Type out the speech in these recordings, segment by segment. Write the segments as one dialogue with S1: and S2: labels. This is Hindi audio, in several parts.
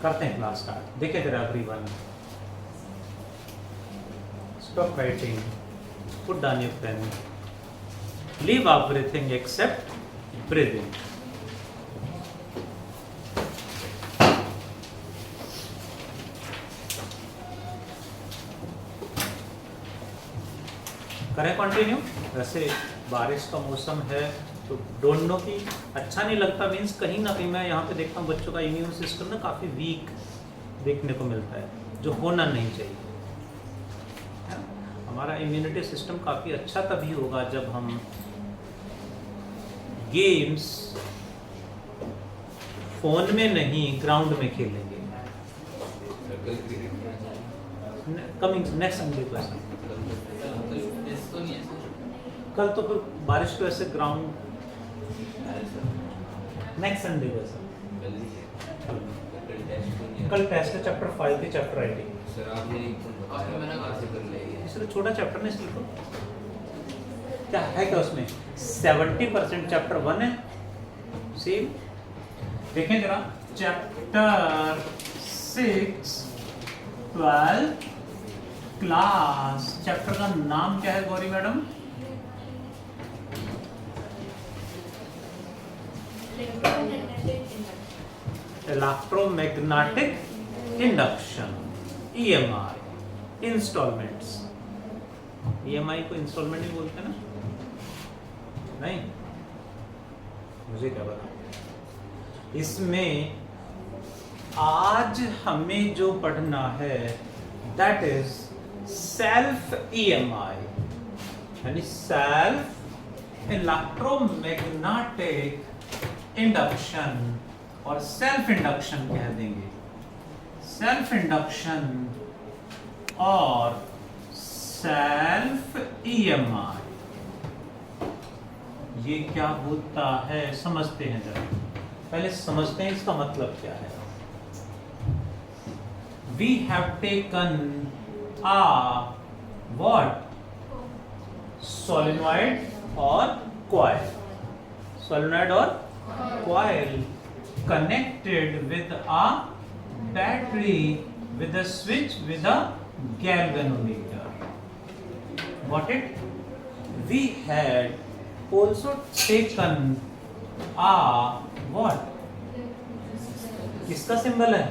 S1: करते हैं क्लास स्टार्ट। देखें जरा everyone, stop writing, put down your pen, leave everything except breathing. करें कंटिन्यू। वैसे बारिश का मौसम है तो डोंट नो कि अच्छा नहीं लगता, मीन्स कहीं ना कहीं मैं यहाँ पे देखता हूँ बच्चों का इम्यून सिस्टम ना काफ़ी वीक देखने को मिलता है, जो होना नहीं चाहिए। है? हमारा इम्यूनिटी सिस्टम काफ़ी अच्छा तभी होगा जब हम गेम्स फोन में नहीं ग्राउंड में खेलेंगे। कमिंग नेक्स्ट संडे क्वेश्चन, कल तो फिर बारिश की वजह से ग्राउंड नेक्स्ट संडे को सर। कल टेस्ट है चैप्टर 5 की चैप्टर राइटिंग।
S2: सर आपने
S1: इसलिए छोटा चैप्टर नहीं सीखो, क्या है क्या उसमें 70% चैप्टर 1 है सेम। देखें जरा चैप्टर 6 12 क्लास, चैप्टर का नाम क्या है Gauri madam? Electromagnetic induction, EMI, instalments. EMI को इंस्टॉलमेंट ही बोलते हैं ना? नहीं, मुझे क्या पता। इसमें आज हमें जो पढ़ना है दैट इज सेल्फ EMI, यानी सेल्फ इलेक्ट्रोमैग्नेटिक इंडक्शन, और सेल्फ इंडक्शन कह देंगे, सेल्फ इंडक्शन और सेल्फ EMI। ये क्या होता है समझते हैं जरा, पहले समझते हैं इसका मतलब क्या है। We have taken a what? Solenoid और coil, solenoid और coil connected with a battery with a switch with a galvanometer. Got it? We had also taken a what? किसका सिंबल है?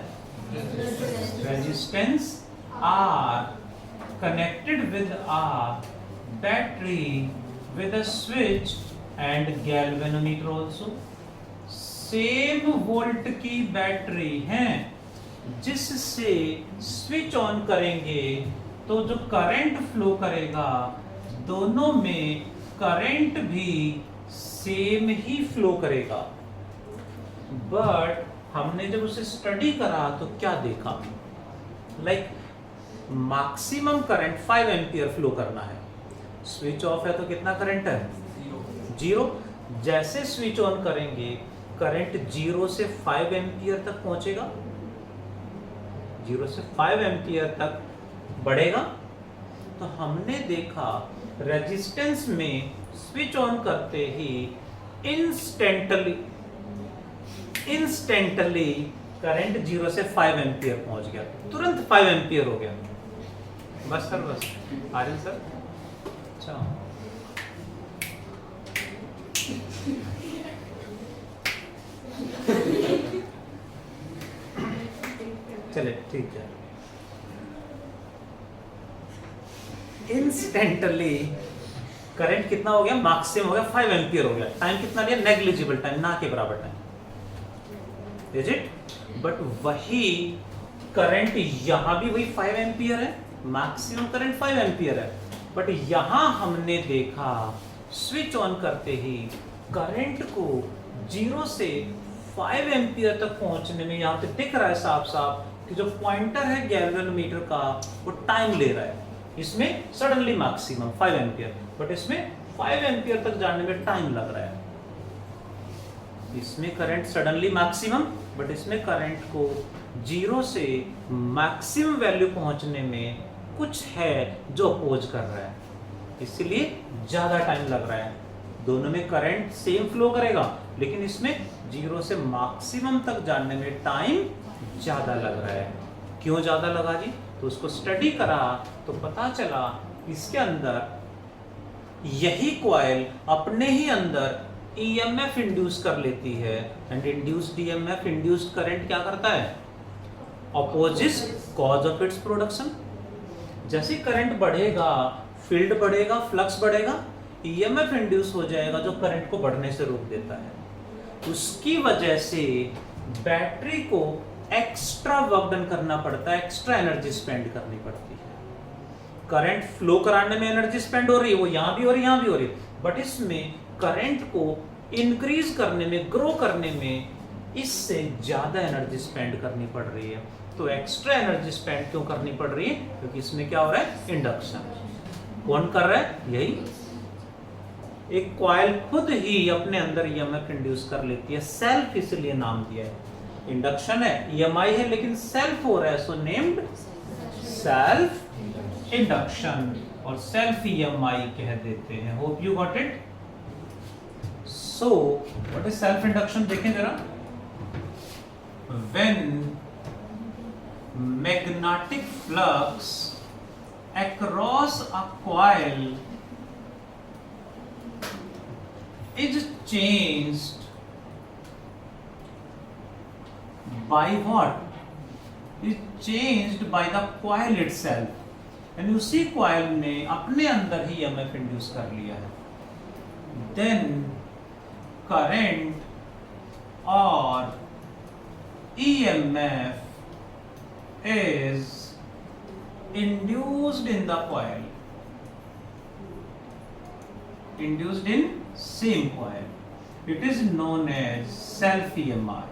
S1: Resistance R connected with a battery with a switch and galvanometer also. Same volt की बैटरी है, जिससे स्विच ऑन करेंगे तो जो करंट फ्लो करेगा दोनों में करंट भी सेम ही फ्लो करेगा। बट हमने जब उसे स्टडी करा तो क्या देखा, like maximum current 5 ampere flow करना है। स्विच ऑफ है तो कितना करंट है? 0। जैसे स्विच ऑन करेंगे करंट 0 से 5 एम्पियर तक पहुंचेगा, 0 से 5 एम्पियर तक बढ़ेगा। तो हमने देखा रेजिस्टेंस में स्विच ऑन करते ही इंस्टेंटली करंट 0 से 5 एम्पियर पहुंच गया, तुरंत 5 एम्पियर हो गया। बस सर, बस आर्यन सर। अच्छा, चले ठीक है। इंस्टेंटली करंट कितना हो गया? मैक्सिमम हो गया 5 एम्पियर हो गया। टाइम कितना लिया? नेग्लिजिबल टाइम, ना के बराबर टाइम, इज इट? बट वही करंट यहां भी वही 5 एम्पियर है, मैक्सिमम करंट 5 एम्पियर है। बट यहां हमने देखा स्विच ऑन करते ही करंट को 0 से 5 एम्पियर तक पहुंचने में यहाँ पे दिख रहा है साफ साफ कि जो पॉइंटर है गैल्वेनोमीटर का वो टाइम ले रहा है। इसमें सडनली मैक्सिमम 5 एम्पियर, बट इसमें 5 एम्पियर तक जाने में टाइम लग रहा है। इसमें करंट सडनली मैक्सिमम, बट इसमें करंट को 0 से मैक्सिमम वैल्यू पहुंचने में कुछ है जो अपोज कर रहा है, इसलिए ज्यादा टाइम लग रहा है। दोनों में करंट सेम फ्लो करेगा, लेकिन इसमें 0 से मैक्सिमम तक जाने में टाइम ज्यादा लग रहा है। क्यों ज्यादा लगा जी? तो उसको स्टडी करा तो पता चला इसके अंदर यही कॉइल अपने ही अंदर ईएमएफ इंड्यूस कर लेती है, and induced EMF induced current क्या करता है? Opposite cause of its production. जैसे करंट बढ़ेगा, फील्ड बढ़ेगा, फ्लक्स बढ़ेगा, ईएमएफ इंड्यूस हो जाएगा जो करंट को बढ़ने से रोक देता है। उसकी वजह से बैटरी को एक्स्ट्रा वर्क डन करना पड़ता है, एक्स्ट्रा एनर्जी स्पेंड करनी पड़ती है। करंट फ्लो कराने में एनर्जी स्पेंड हो रही है, वो यहां भी हो रही है, यहां भी हो रही है, बट इसमें करंट को इंक्रीज करने में, ग्रो करने में इससे ज्यादा एनर्जी स्पेंड करनी पड़ रही है। तो एक्स्ट्रा एनर्जी स्पेंड क्यों करनी पड़ रही है? क्योंकि इसमें क्या हो रहा है? इंडक्शन। कौन कर रहा है? यही एक कॉइल खुद ही अपने अंदर ईएमएफ इंड्यूस कर लेती है, सेल्फ इसलिए नाम दिया है। इंडक्शन है, ईएमआई है, लेकिन सेल्फ हो रहा है, सो नेम्ड सेल्फ इंडक्शन, और सेल्फ ईएमआई कह देते हैं। Hope you got it. So what is self induction? देखें जरा। When magnetic flux across a coil is changed by what? Is changed by the coil itself, and उसी coil ने अपने अंदर ही EMF इंड्यूस कर लिया है, then current और EMF is induced in the coil, induced in same coil. It is known as self EMI.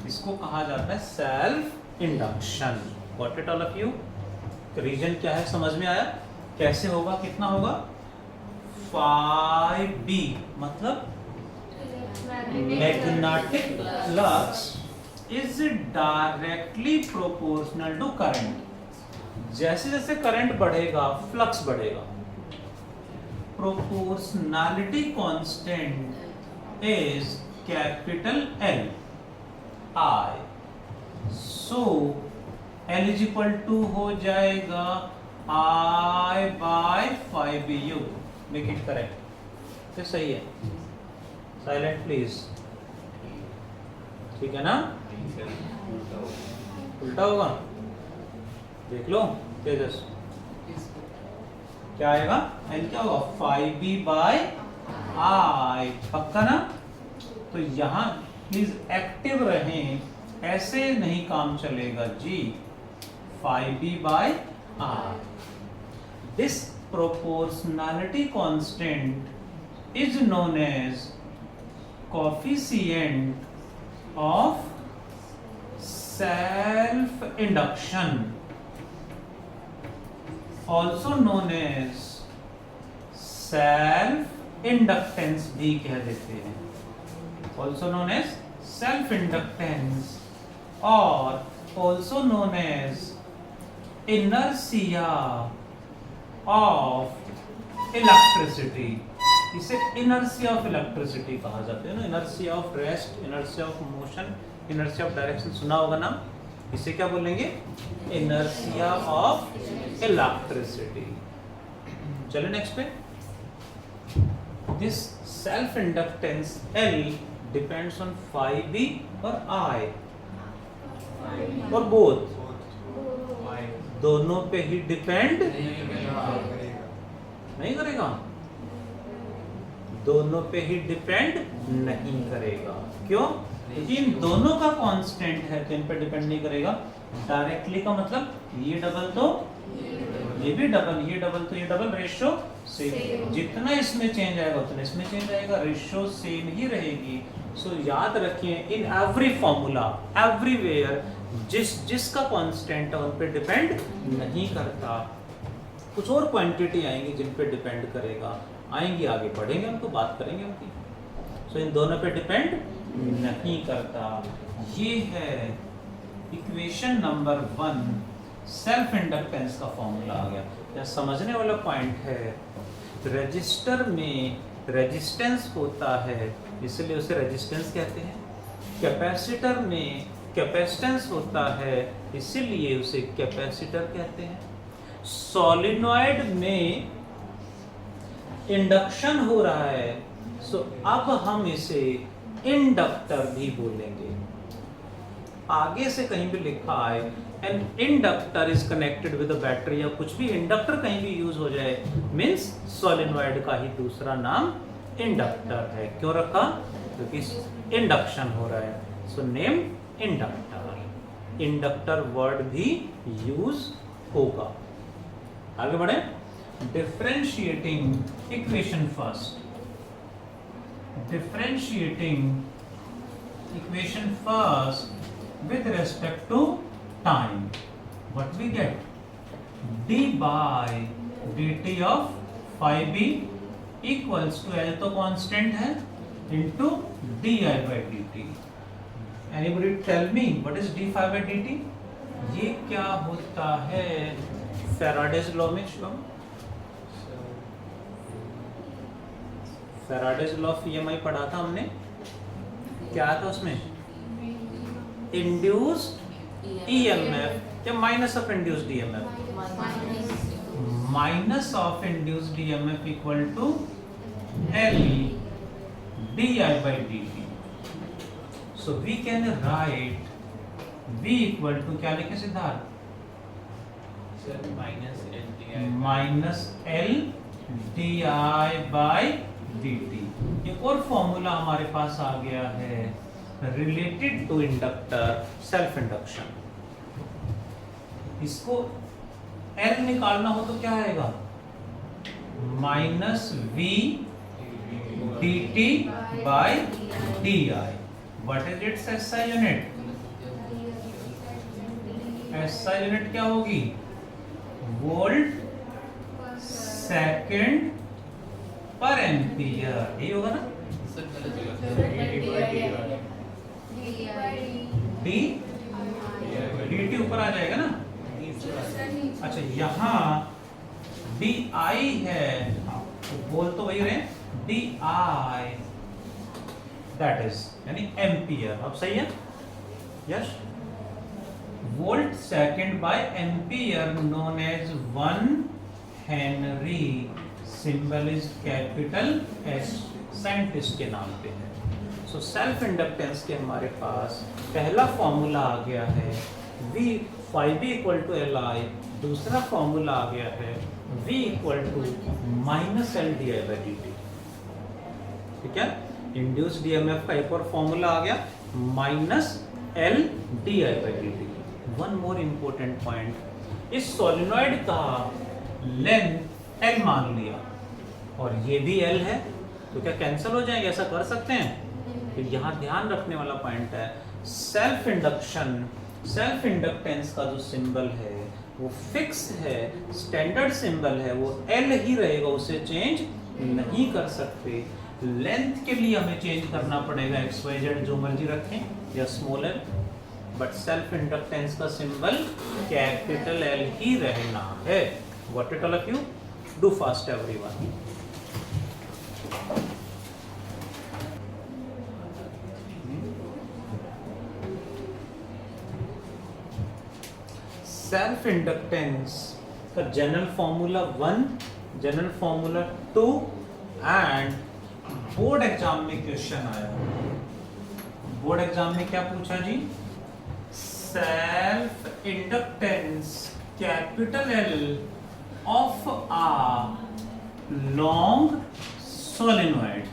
S1: इसको कहा जाता है self induction. Got it all of you? Reason क्या है समझ में आया? कैसे होगा, कितना होगा? 5B मतलब magnetic flux is directly proportional to current। जैसे जैसे करंट बढ़ेगा, फ्लक्स बढ़ेगा। Proportionality constant is capital L I, so L is equal to हो जाएगा I by 5BU। Make it correct. तो सही है, साइलेंट प्लीज। ठीक है ना? उल्टा होगा, देख लो तेजस। क्या आएगा? L क्या होगा? 5B by I। पक्का ना? तो यहाँ प्लीज एक्टिव रहें, ऐसे नहीं काम चलेगा जी। 5B by I। This proportionality constant is known as coefficient of self induction, also known as self inductance भी कह देते हैं, also known as self inductance और also known as inertia of electricity। इसे इनर्शिया ऑफ इलेक्ट्रिसिटी कहा जाता है ना, inertia of rest, inertia of motion, inertia of direction, सुना होगा ना? इसे क्या बोलेंगे? Inertia of electricity. चलो नेक्स्ट पे। This self inductance L depends on 5B और I, और बोथ दोनों पे ही डिपेंड नहीं करेगा, दोनों पे ही डिपेंड नहीं करेगा। क्यों? क्योंकि इन दोनों का कांस्टेंट है, तो इन पे डिपेंड नहीं करेगा। डायरेक्टली का मतलब ये डबल तो ये भी डबल, ये डबल तो ये डबल, रेशियो सेम। जितना इसमें चेंज आएगा उतना इसमें चेंज आएगा, रेशियो सेम ही रहेगी। सो याद रखिए, इन एवरी फॉर्मूला, एवरीवेयर, जिसका कांस्टेंट है उन पे डिपेंड नहीं करता। कुछ और क्वांटिटी आएंगी जिन पे डिपेंड करेगा, आएंगी, आगे बढ़ेंगे, उनको बात करेंगे उनकी। सो इन दोनों पे डिपेंड नहीं करता। ये है इक्वेशन नंबर 1, सेल्फ इंडक्टेंस का फॉर्मूला आ गया। यह समझने वाला पॉइंट है, रजिस्टर में रेजिस्टेंस होता है, इसलिए उसे रेजिस्टेंस कहते हैं। कैपेसिटर में कैपेसिटेंस होता है, इसीलिए उसे कैपेसिटर कहते हैं। सॉलिनॉइड में इंडक्शन हो रहा है, सो अब हम इसे इंडक्टर भी बोलेंगे। आगे से कहीं भी लिखा है an inductor is connected with a battery, या कुछ भी इंडक्टर कहीं भी यूज हो जाए, मींस सॉलिनॉइड का ही दूसरा नाम इंडक्टर है। क्यों रखा? क्योंकि इंडक्शन हो रहा है, so name inductor. Inductor word भी यूज होगा। आगे बढ़े। Differentiating equation first. Differentiating equation first with respect to time, what we get? d by dt of phi b equals to L तो कांस्टेंट है into di by dt. Anybody tell me what is d phi by dt? ये क्या होता है फैराडेज लॉ में? फैराडेज लॉ ऑफ ईएमआई पढ़ा था हमने, क्या था उसमें? इंड्यूस्ड ईएमएफ या minus of induced EMF? Minus of induced EMF equal to L D I by D T. So we can write V equal to क्या लिखे Siddharth? Minus L D I by D T. एक और फॉर्मूला हमारे पास आ गया है related to inductor self induction. इसको L निकालना हो तो क्या आएगा? Minus V dt by di। What is its SI unit? SI unit क्या होगी? वोल्ट सेकंड पर एम्पियर, यही होगा ना? डी dt ऊपर आ जाएगा ना? अच्छा, यहाँ डी आई है तो बोल तो वही रहे, डी आई दैट इज यानी एम्पियर। अब सही है? Yes. Volt second by ampere known as 1 henry. Symbol is capital S, scientist के नाम पे है। सो सेल्फ इंडक्टेंस के हमारे पास पहला फॉर्मूला आ गया है V phi b equal to L I. दूसरा फॉर्मूला आ गया है V equal to minus L D I by D T. ठीक है? इंड्यूस्ड ईएमएफ का एक और फॉर्मूला आ गया minus L D I by D T. One more important point, इस सोलिनॉइड का लेंथ L मान लिया और ये भी L है, तो क्या कैंसिल हो जाएंगे? ऐसा कर सकते हैं? तो यहाँ ध्यान रखने वाला पॉइंट है, सेल्फ इंडक्शन, सेल्फ इंडक्टेंस का जो सिंबल है वो फिक्स है, स्टैंडर्ड सिंबल है, वो L ही रहेगा, उसे चेंज नहीं कर सकते। लेंथ के लिए हमें चेंज करना पड़ेगा, XYZ जो मर्जी रखें या small l, but self inductance का सिंबल कैपिटल L ही रहना है। What it all of you do fast everyone. Self inductance का general formula 1, general formula 2 and board exam में क्वेश्चन आया। बोर्ड एग्जाम में क्या पूछा जी? Self inductance capital L of a long solenoid.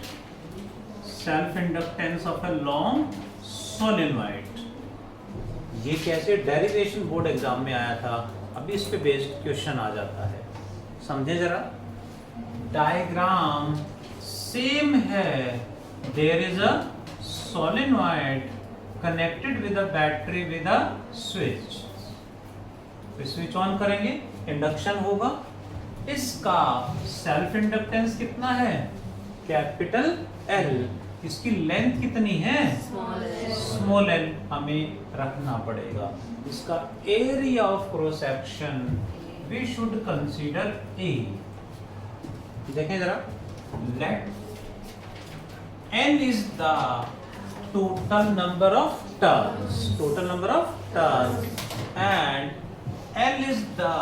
S1: Self inductance of a long solenoid. ये कैसे डेरिवेशन बोर्ड एग्जाम में आया था, अभी इस पे बेस्ड क्वेश्चन आ जाता है, समझे जरा। डायग्राम सेम है, there is a solenoid connected with a battery with a switch. तो स्विच ऑन करेंगे, इंडक्शन होगा। इसका सेल्फ इंडक्टेंस कितना है? Capital L। इसकी लेंथ कितनी है? स्मॉल l हमें रखना पड़ेगा। इसका area of cross section we should consider A। देखें जरा, let n is the total number of turns, and L is the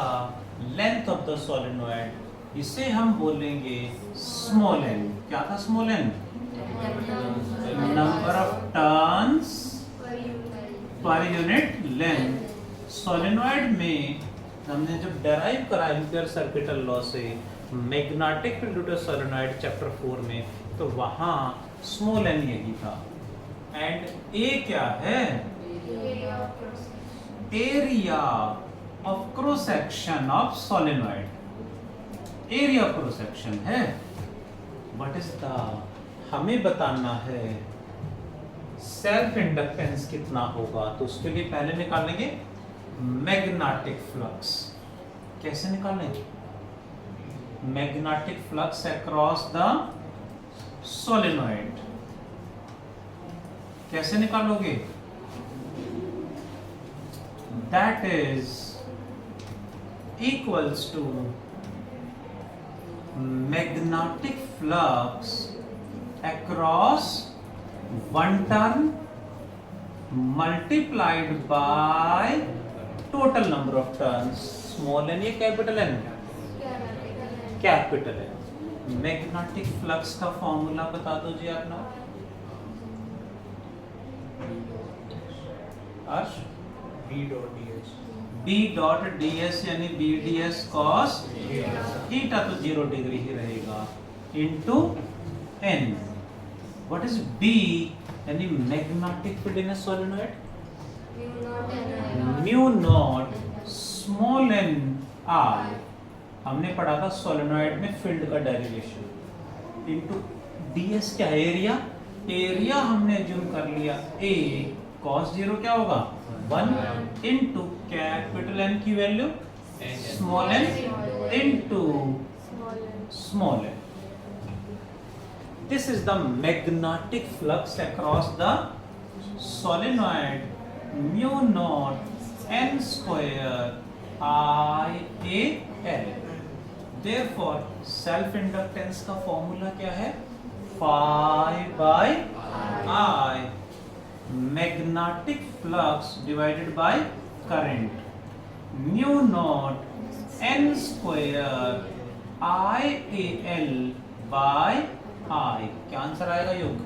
S1: length of the solenoid. इसे हम बोलेंगे स्मॉल n. क्या था small n? Number of turns per unit length. Solenoid में हमने जब डेराइव करा एम्पियर सर्किटल लॉ से magnetic field due to solenoid chapter 4 में, तो वहां स्मॉल n यही था. एंड A क्या है? Area of cross section of solenoid. Area of cross section है. व्हाट इज द, हमें बताना है सेल्फ इंडक्टेंस कितना होगा. तो उसके लिए पहले निकालेंगे मैग्नेटिक फ्लक्स. कैसे निकालेंगे? Magnetic flux across the solenoid. कैसे निकालोगे? That is equals to magnetic flux across one turn multiplied by total number of turns. Small n या capital N? Capital N. Magnetic flux का फॉर्मूला बता दो जी आप लोग. B डॉट ds यानी BDS cos थीटा, तो 0 डिग्री ही रहेगा, into n. What is B यानी magnetic field in a solenoid? Mu naught small n I. हमने पढ़ा था सोलेनॉइड में फील्ड का डेरिवेशन, इनटू ds क्या है? एरिया. एरिया हमने ज्यूम कर लिया A cos 0 क्या होगा? 1 इनटू कैपिटल N की value small n into small n. This is the magnetic flux across the solenoid. Mu not n square IAL. Therefore self inductance का फॉर्मूला क्या है? phi by I. Magnetic flux divided by current. Mu naught n square IAL by I. क्या आंसर आएगा योग?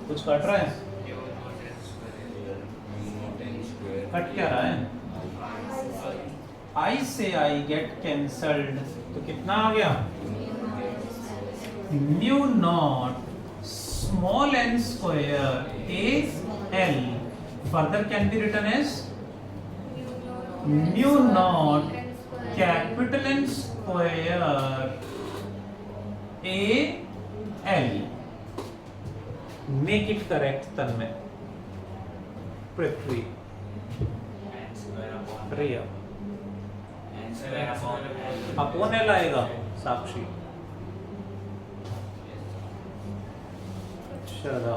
S1: कुछ कट रहा है? कट क्या रहा है? I से I get cancelled, तो कितना आ गया? Mu naught small n square AL further can be written as mu naught capital N square AL. Make it correct Tanmay. Prithvi. Priya. Upon L आएगा. साक्षी. श्रद्धा.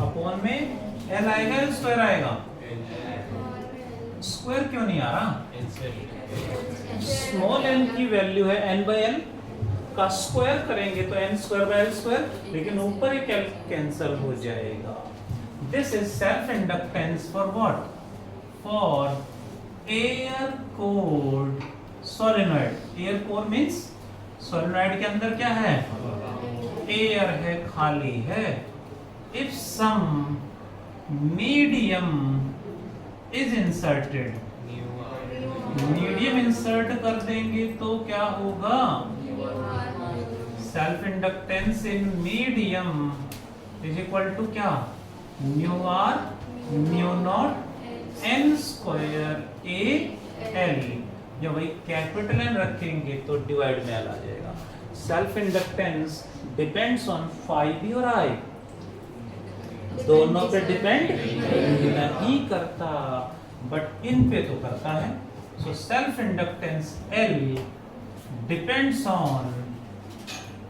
S1: अपॉन में एल आएगा, एल स्क्वायर आएगा. स्क्वायर क्यों नहीं आ रहा? स्मॉल एन की वैल्यू है n बाई एल, का स्क्वायर करेंगे तो n square by L square, लेकिन ऊपर एक एल कैंसल हो जाएगा. This is self inductance for what? For air cored solenoid. Air core means solenoid के अंदर क्या है? एयर है, खाली है. If some medium is inserted, medium insert कर देंगे तो क्या होगा? Self inductance in medium is equal to क्या? Mu R mu not n square AL. जब वही कैपिटल N रखेंगे तो डिवाइड में आ जाएगा. Self inductance depends on phi b और I. दोनों पे डिपेंड नहीं करता, बट इन पे तो करता है. So self inductance L depends on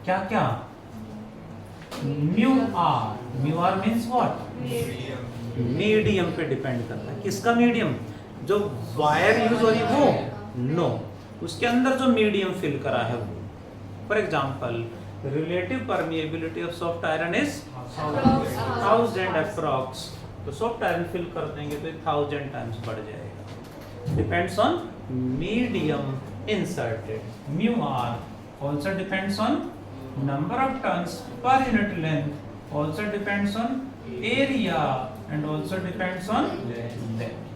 S1: क्या क्या? Mu R. Mu R means what? Medium पे डिपेंड करता है. किसका मीडियम? जो वायर यूज हो रही वो? नो, उसके अंदर जो मीडियम फिल करा है वो. For example relative permeability of soft iron is 1000 approx, तो सॉफ्ट आयरन फिल कर देंगे तो 1000 टाइम्स बढ़ जाएगा। Depends on medium inserted. Mu R also depends on number of tons per unit length, also depends on area and also depends on length।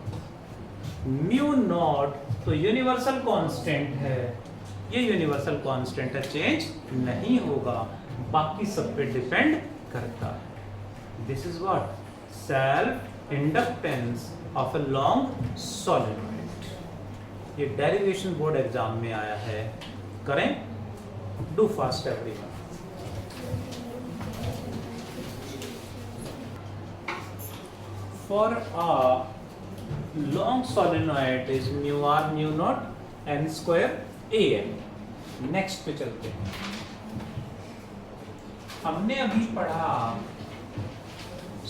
S1: Mu naught तो यूनिवर्सल कांस्टेंट है, ये यूनिवर्सल कांस्टेंट है, चेंज नहीं होगा, बाकी सब पे डिपेंड करता है। This is what self inductance of a long solenoid. ये डेरिवेशन बोर्ड एग्जाम में आया है, करें, do fast everyone. For a long solenoid is mu r mu naught n square a n। Next पे चलते हैं। हमने अभी पढ़ा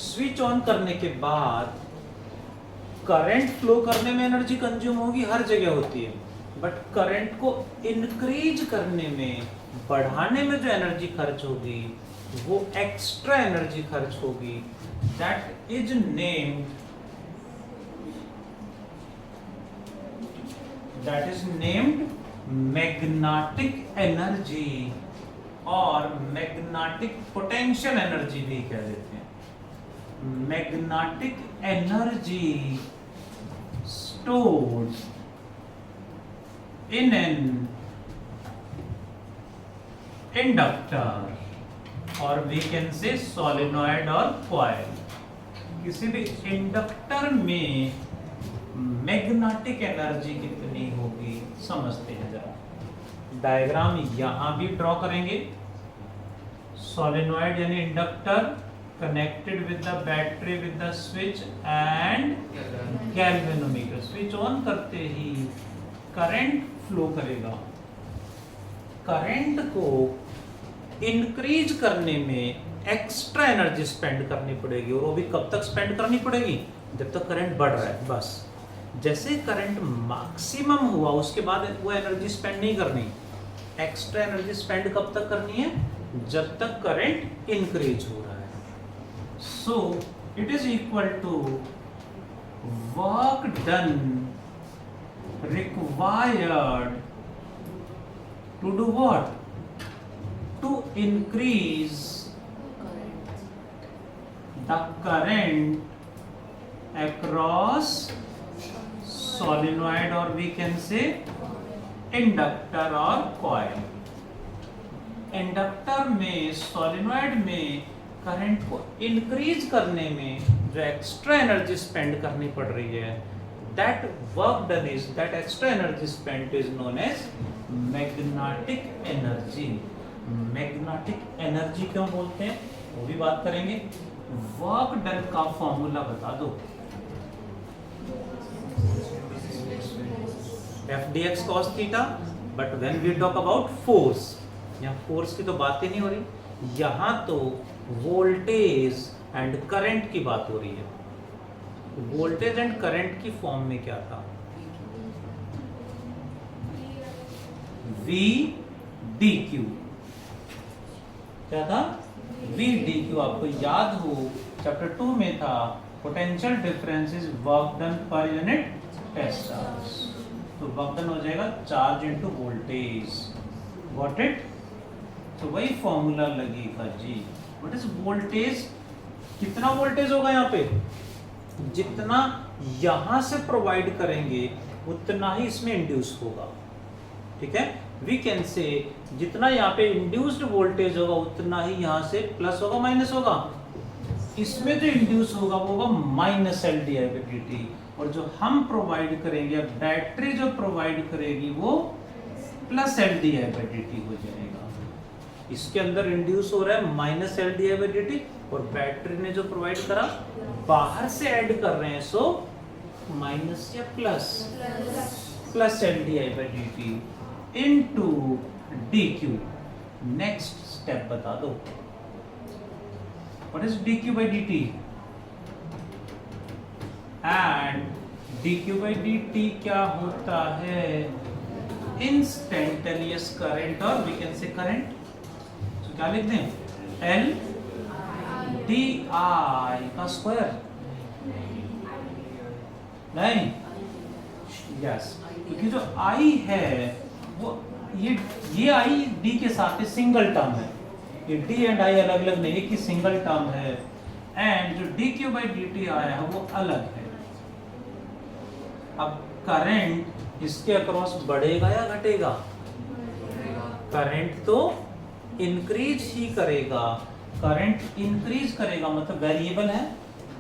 S1: स्विच ऑन करने के बाद करंट फ्लो करने में एनर्जी कंज्यूम होगी, हर जगह होती है, बट करंट को इंक्रीज करने में, बढ़ाने में जो एनर्जी खर्च होगी वो एक्स्ट्रा एनर्जी खर्च होगी। That is named magnetic energy और मैग्नेटिक पोटेंशियल एनर्जी भी कह देते हैं। Magnetic energy stored in an inductor or we can say solenoid or coil। किसी भी इंडक्टर में मैग्नेटिक एनर्जी कितनी होगी समझते हैं जरा। डायग्राम यहां भी ड्रॉ करेंगे। सोलेनॉइड यानी inductor connected with the battery with the switch and galvanometer. Switch on करते ही करंट फ्लो करेगा। करंट को इंक्रीज करने में एक्स्ट्रा एनर्जी स्पेंड करनी पड़ेगी, और वो भी कब तक स्पेंड करनी पड़ेगी, जब तक करंट बढ़ रहा है। बस जैसे करंट मैक्सिमम हुआ उसके बाद वो एनर्जी स्पेंड नहीं करनी। एक्स्ट्रा एनर्जी स्पेंड कब तक करनी है, जब तक करंट इंक्रीज हो रहा है। So it is equal to work done required to do what? To increase the current across solenoid or we can say inductor or coil। Inductor में, सोलिनॉइड में करंट को इंक्रीज करने में जो एक्स्ट्रा एनर्जी स्पेंड करनी पड़ रही है, that work done is, that extra energy spent is known as magnetic energy। magnetic energy क्यों बोलते हैं वो भी बात करेंगे। वर्क डन का फॉर्मूला बता दो। F D X cos theta, but when we talk about force, यहाँ फोर्स की तो बात ही नहीं हो रही, यहाँ तो वोल्टेज एंड करंट की बात हो रही है। वोल्टेज एंड करंट की फॉर्म में क्या था, वी डी क्यू। क्या था, वी डी क्यू। आपको याद हो चैप्टर 2 में था potential difference is work done per unit test charge. तो वर्क डन हो जाएगा charge into voltage. Got it? तो वही फॉर्मूला लगेगा जी। What is voltage? कितना वोल्टेज होगा यहाँ पे, जितना यहां से प्रोवाइड करेंगे उतना ही इसमें इंड्यूस होगा। ठीक है, वी कैन से जितना यहाँ पे इंड्यूस्ड वोल्टेज होगा उतना ही यहाँ से प्लस होगा माइनस होगा। इसमें जो इंड्यूस होगा वो होगा minus L D I by D T, और जो हम प्रोवाइड करेंगे, बैटरी जो प्रोवाइड करेगी वो plus L D I by D T हो जाएगा। इसके अंदर इंड्यूस हो रहा है minus L D I by D T, और बैटरी ने जो प्रोवाइड करा बाहर से ऐड कर रहे हैं, सो माइनस या plus L D I by D T into D Q. Next step बता दो, what is D Q by D T? And D Q by D T क्या होता है? इंस्टेंटेनियस करंट और वी कैन से करंट, तो क्या लिखते हैं, L डी आई का स्क्वायर, नहीं, यस, क्योंकि जो I है वो ये I D के साथ है, सिंगल टर्म है, ये D एंड I अलग अलग नहीं, एक ही सिंगल टर्म है, एंड जो dq/dt आया है वो अलग है। अब करंट इसके अक्रॉस बढ़ेगा या घटेगा, करंट तो इंक्रीज ही करेगा, करंट इंक्रीज करेगा, मतलब वेरिएबल है,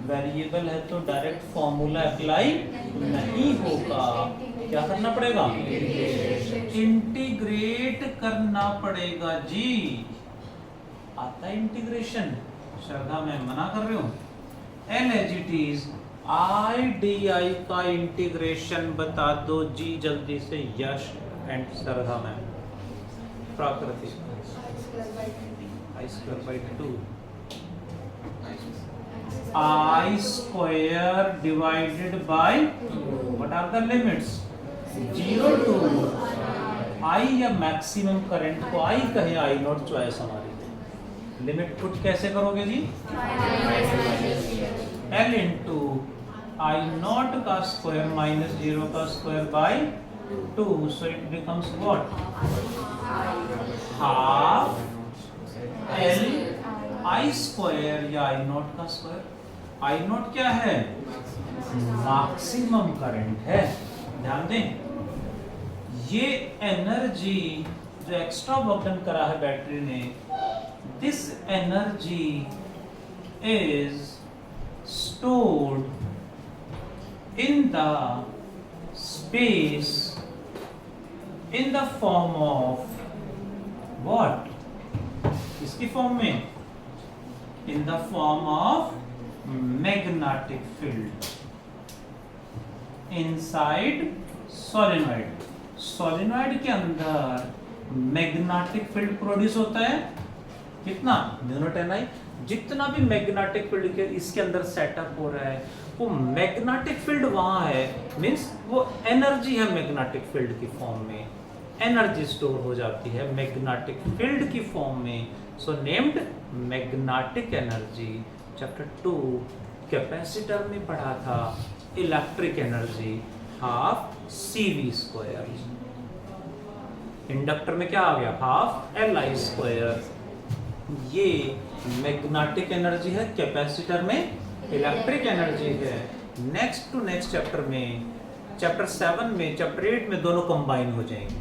S1: वेरिएबल है तो डायरेक्ट फॉर्मूला अप्लाई नहीं होगा, क्या करना पड़ेगा, इंटीग्रेट करना पड़ेगा जी। आता है इंटीग्रेशन, श्रद्धा मैं मना कर रही हूं, L as it is I D I का इंटीग्रेशन बता दो जी जल्दी से, यश एंड श्रद्धा मैम, प्राकृतिक I²/2 I² divided by what are the limits 0 to I, या मैक्सिमम करंट को I कहे, I0 चॉइस हमारी, लिमिट पुट कैसे करोगे जी, L इंटू I0 का स्क्वायर माइनस 0 का square bye 2, so it becomes what, half L I² या I0 का स्क्वायर, I0 क्या है, मैक्सिमम करंट है, ध्यान दें, ये एनर्जी जो एक्स्ट्रा बर्डन करा है बैटरी ने, this energy is stored in the space in the form of what, इसकी फॉर्म में, in the form of magnetic field inside solenoid, solenoid के अंदर मैग्नेटिक फील्ड प्रोड्यूस होता है, कितना, म्यू0 I, जितना भी मैग्नेटिक फील्ड के इसके अंदर सेटअप हो रहा है वो मैग्नेटिक फील्ड वहां है, मींस वो एनर्जी है मैग्नेटिक फील्ड की फॉर्म में, एनर्जी स्टोर हो जाती है मैग्नेटिक फील्ड की फॉर्म में, सो named magnetic energy. Chapter 2 capacitor में पढ़ा था electric energy half CV², inductor में क्या आ गया, हाफ LI², ये मैग्नेटिक एनर्जी है, कैपेसिटर में इलेक्ट्रिक एनर्जी है। नेक्स्ट टू नेक्स्ट चैप्टर में, चैप्टर 7 में, चैप्टर 8 में दोनों कंबाइन हो जाएंगे,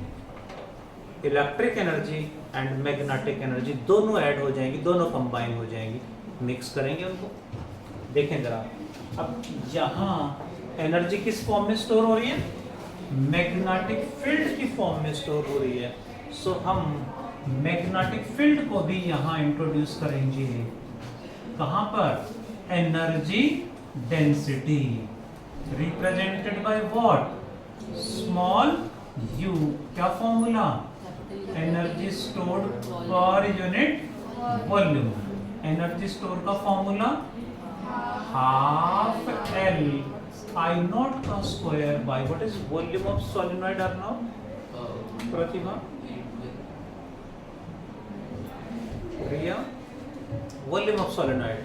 S1: electric energy and magnetic energy दोनों ऐड हो जाएंगी, दोनों कंबाइन हो जाएंगी, मिक्स करेंगे उनको। देखें जरा, अब यहाँ एनर्जी किस फॉर्म में स्टोर हो रही है, मैग्नेटिक फील्ड की फॉर्म में स्टोर हो रही है, सो हम मैग्नेटिक फील्ड को भी यहाँ इंट्रोड्यूस करेंगे, कहाँ पर, energy density represented by what, small u, क्या formula, energy stored per unit volume, energy store का फॉर्मूला हाफ L I0 का square by what is volume of solenoid are now, Pratibha Priya, volume of solenoid,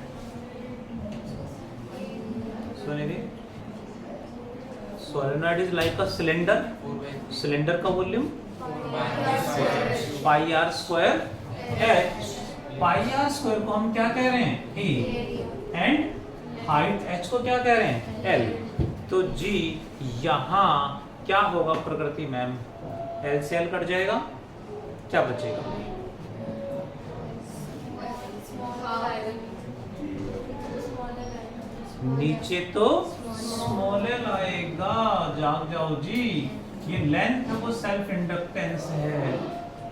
S1: सुनिए, solenoid is like a cylinder, cylinder का volume pi r square h, pi r square को हम क्या कह रहे हैं, e, एंड हाइट h को क्या कह रहे हैं, l, तो g यहाँ क्या होगा प्रकृति मैम, l से l कट जाएगा, क्या बचेगा, नीचे तो स्मॉल l आएगा, जाग जाओ जी, ये लेंथ वो सेल्फ इंडक्टेंस है,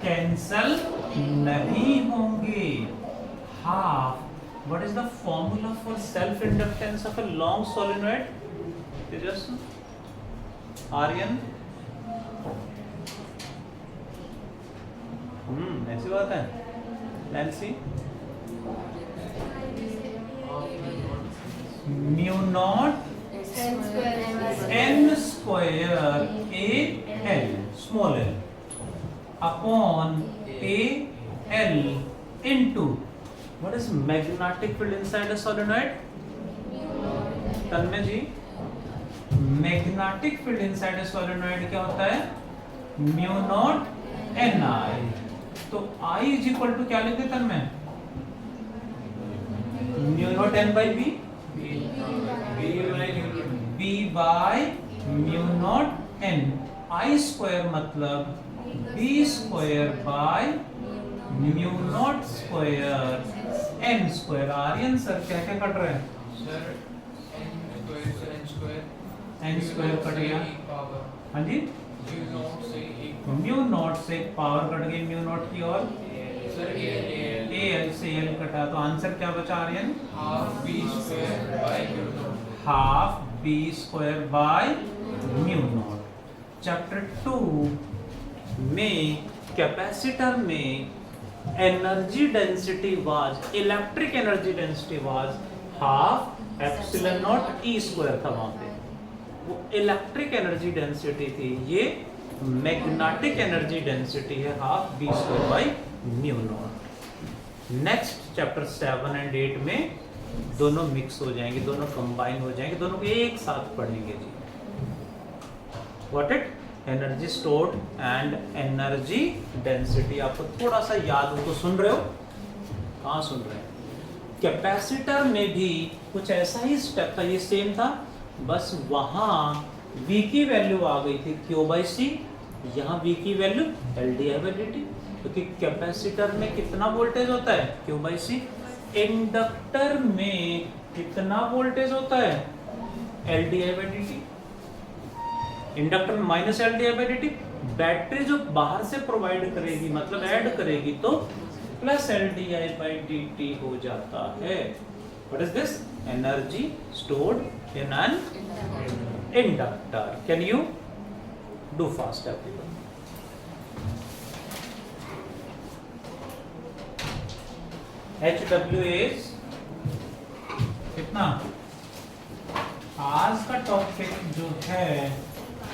S1: कैंसल नहीं होंगे, half, what is the formula for self inductance of a long solenoid, Tejas Aryan, ऐसी बात है, Nancy, μ0 n² a l, small l, upon A L into what is magnetic field inside a solenoid? Tanmay ji, magnetic field inside a solenoid क्या होता है? Mu not N I. तो I इज इक्वल टू क्या लिखते Tanmay? Mu not N by B, B by mu not N. I square मतलब B square by mu not square N square. Aryan sir क्या क्या कट रहे हैं?
S2: सर
S1: एन स्क्वायर कट गया। हाँ जी, म्यू नॉट से पावर कट गई, म्यू नॉट की, और ए एल से एल कटा, तो आंसर क्या बचा Aryan?
S2: Half B square by mu not.
S1: Half B square by mu not. Chapter 2 में कैपेसिटर में energy density was, electric energy density was half epsilon not E square था वहां पे, वो इलेक्ट्रिक एनर्जी डेंसिटी थी। ये मैग्नेटिक एनर्जी डेंसिटी है half B square by mu not. Next chapter 7 and 8 में दोनों मिक्स हो जाएंगे, दोनों कंबाइन हो जाएंगे, दोनों को एक साथ पढ़ेंगे जी। What it? Energy stored and energy density. आपको थोड़ा सा याद हो तो सुन रहे हो? कहाँ सुन रहे हैं? कैपेसिटर में भी कुछ ऐसा ही स्टेप था, ये सेम था, बस वहां V की वैल्यू आ गई थी Q/C, यहाँ V की वैल्यू LdI/dt, क्योंकि कैपेसिटर में कितना वोल्टेज होता है? Q/C। इंडक्टर में कितना वोल्टेज होता है? LdI/dt। इंडक्टर में माइनस LdI/dt। बैटरी जो बाहर से प्रोवाइड करेगी, मतलब ऐड करेगी, तो प्लस LdI/dt हो जाता है। What is this? Energy stored in an inductor. Can you do fast everyone? HW is कितना? आज का टॉपिक जो है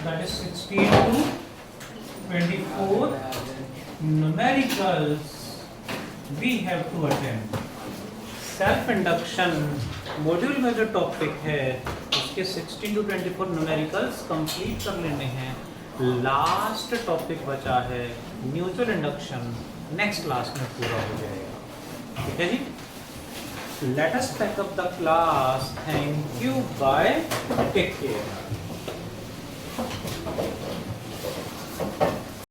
S1: that is 16 to 24 numericals we have to attend. Self induction module में जो टॉपिक है उसके 16 to 24 न्यूमेरिकल्स कंप्लीट कर लेने हैं। लास्ट टॉपिक बचा है म्यूचुअल इंडक्शन, नेक्स्ट क्लास में पूरा हो जाएगा। ठीक है जी, let us pack up the class. Thank you, bye, take care.